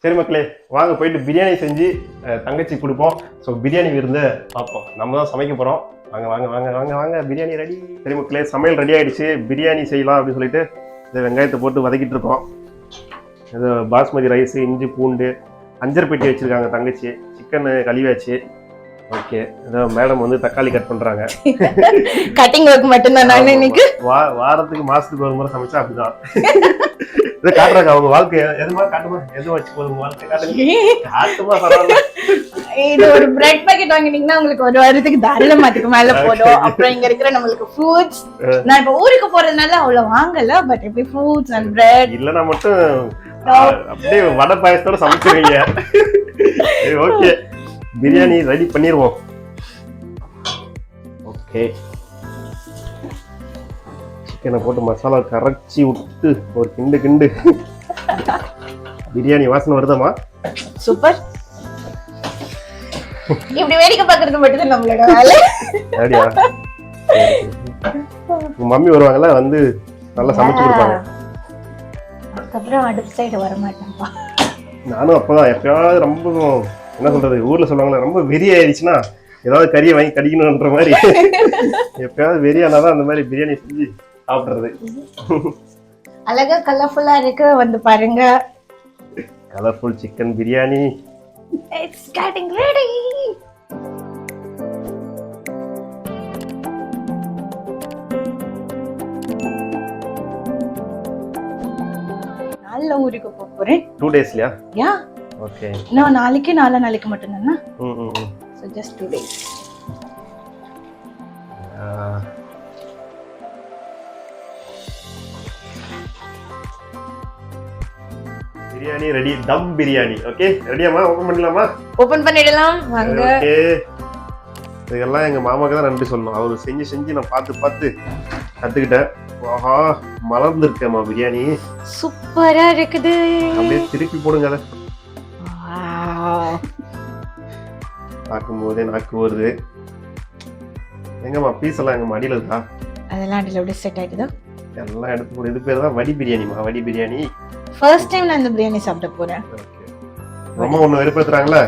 சரி மக்களே, வாங்க போயிட்டு பிரியாணி செஞ்சு தங்கச்சி கொடுப்போம். ஸோ பிரியாணி விருந்து பார்ப்போம். நம்ம தான் சமைக்க போகிறோம். வாங்க வாங்க வாங்க வாங்க வாங்க பிரியாணி ரெடி. சரி மக்களே, சமையல் ரெடி ஆகிடுச்சு. பிரியாணி செய்யலாம் அப்படின்னு சொல்லிட்டு இந்த வெங்காயத்தை போட்டு வதக்கிட்டு இருக்கோம். இது பாஸ்மதி ரைஸ், இஞ்சி பூண்டு, அஞ்சரை பெட்டி வச்சுருக்காங்க தங்கச்சி. சிக்கன் கழுவியாச்சு. ஓகே, மேடம் வந்து தக்காளி கட் பண்றாங்க. கட்டிங் ஒர்க் மட்டும்தான். நான் இன்னைக்கு வாரத்துக்கு மாசத்துக்கு ஒரு முறை சமைச்சா அப்படிதான். இதை காட்டுறாங்க அவங்க வாழ்க்கை. எதுமா காட்டுமா, எதுவும் வச்சு போதும் வாழ்க்கை காட்டுமா. இது ஒரு பிரெட் பாக்கெட் வாங்கினீங்கன்னா உங்களுக்கு ஒரு வாரத்துக்கு தாராளமாத்துக்கு மேல போடும். அப்புறம் இங்க இருக்கிற நம்மளுக்கு ஃப்ரூட்ஸ், நான் இப்ப ஊருக்கு போறதுனால அவ்வளவு வாங்கல, பட் எப்படி ஃப்ரூட்ஸ் அண்ட் பிரெட் இல்லனா மட்டும் அப்படியே வடை பாயசத்தோட சமைச்சிருவீங்க. ஓகே, பிரியாணி ரெடி பண்ணிடுவோம். ஓகே, சிக்கனை போட்டு மசாலா கரைச்சி விட்டு ஒரு கிண்டு பிரியாணி வாசனை வருதாமா? சூப்பர். இப்படி வேடிக்கை பார்க்கறது மட்டும் தான் நம்மளோட வேலை. அப்படியா? உங்க மம்மி வருவாங்கல்ல, வந்து நல்லா சமைச்சு கொடுப்பாங்க. அதுக்கப்புறம் அடுத்த சைடு வர மாட்டேன்ப்பா. நானும் அப்பதான் எப்பயாவது ரொம்ப என்ன சொல்றது, ஊர்ல சொல்லுவாங்களா, ரொம்ப வெறி ஆயிடுச்சுன்னா ஏதாவது கறியை வாங்கி கடிக்கணும்ன்ற மாதிரி எப்பயாவது வெறியானாதான் அந்த மாதிரி பிரியாணி செஞ்சு சாப்பிடுறது. அழகா கலர்ஃபுல்லா இருக்கு, வந்து பாருங்க. Colourful chicken biryani. It's getting ready. நாளை ஊருக்கு போறேன். 2 daysலயா? யா. ஓகே. நான் நாளைக்கு நாளைக்கு மட்டும் தானா? So just 2 days. Biryani ready. Dum biryani. Okay, ரெடியாமா? ஓபன் பண்ணலாமா? ஓபன் பண்ணிடலாம் வாங்க. ஓகே, இதெல்லாம் எங்க மாமாக்கு தான் நன்றி சொல்லணும். அவர் செஞ்சு நான் பார்த்து கத்துக்கிட்டேன். ஆஹா, மலர்ந்துருக்கேம்மா பிரியாணி. சூப்பரா இருக்குது. அப்படியே திருப்பி போடுங்க. அதை பார்க்கும்போதே நாக்கு வருது. எங்கம்மா பீஸ் எல்லாம் எங்கம்மா அடியில் இருக்கா? அதெல்லாம் அடியில் அப்படியே செட் ஆகிடுதா? எல்லாம் எடுத்து போடு. இது பேர் தான் வடி பிரியாணிமா. வடி பிரியாணி ஃபர்ஸ்ட் டைம் நான் இந்த பிரியாணி சாப்பிட போறேன். நம்ம ஒண்ணு வெறுப்பேத்துறாங்களே,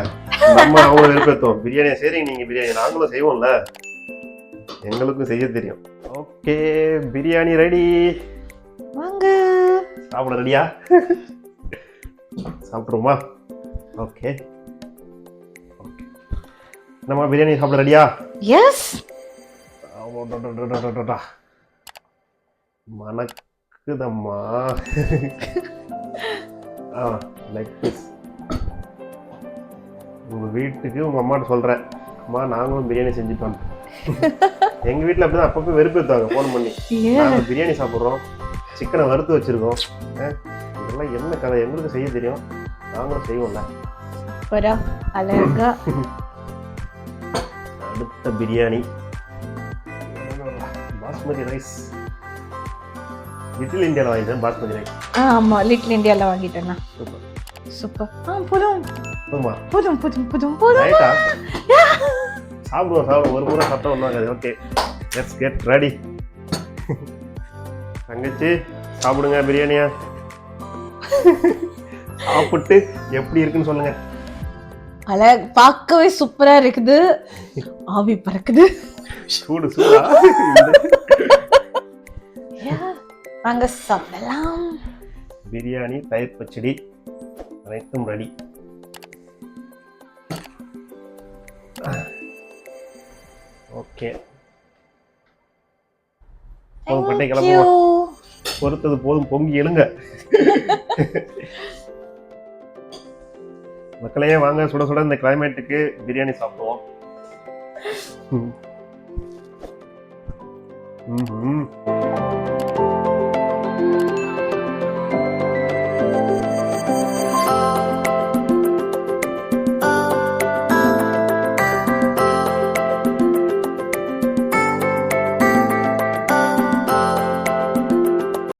நம்ம அவங்க வெறுப்பேத்துவோம். பிரியாணியை செய்றீங்க நீங்க, பிரியாணி நாங்களும் செய்வோம்ல, எங்களுக்கும் செய்ய தெரியும். Okay, biryani ready. வாங்க சாப்பிட. ரெடியா? சாப்பிடுவோமா? ஓகே ஓகே, நம்ம பிரியாணி சாப்பிட ரெடியா? எஸ். மணக்குதம்மா. Like this. உங்க வீட்டுக்கு உங்க அம்மாட்ட சொல்றேன், அம்மா நாங்களும் பிரியாணி செஞ்சுட்டோம். எங்க வீட்டுல அப்படிதான் அப்பப்போ வெறுப்பேத்தாங்க போன் பண்ணி. நாங்க பிரியாணி சாப்பிடுறோம், சிக்கனை வறுத்து வச்சிருக்கோம், இதெல்லாம் என்ன கதை, எங்களுக்கு செய்ய தெரியும், நாங்களும் செய்வோம்ல. அழகா. அடுத்த பிரியாணி பாஸ்மதி ரைஸ். லிட்டில் இந்தியால வாங்கிட்டேன் பாஸ்மதி ரைஸ். ஆமா, லிட்டில் இந்தியால வாங்கிட்டேன்னா. Super super. போதும் போதுமா? போதும். ரைட்டா? சாப்பிடுவோம். ஒரு முறை சாப்பிட்டா ஒன்றாகாது. Okay, let's get ready. தங்கச்சி சாப்பிடுங்க பிரியாணியா. சாப்பிட்டு எப்படி இருக்குன்னு சொல்லுங்க. பார்க்கவே சூப்பரா இருக்குது. ஆவி பறக்குது. சூடா. வாங்க சாப்பிடலாம். பிரியாணி, தயிர் பச்சடி அனைத்தும் ரெடி. ஓகே, பட்டை கிளம்புமா? பொறுத்தது போதும், பொங்கி எழுங்க. மக்களையே வாங்க, சுட சுட இந்த கிளைமேட்டுக்கு பிரியாணி சாப்பிடுவோம்.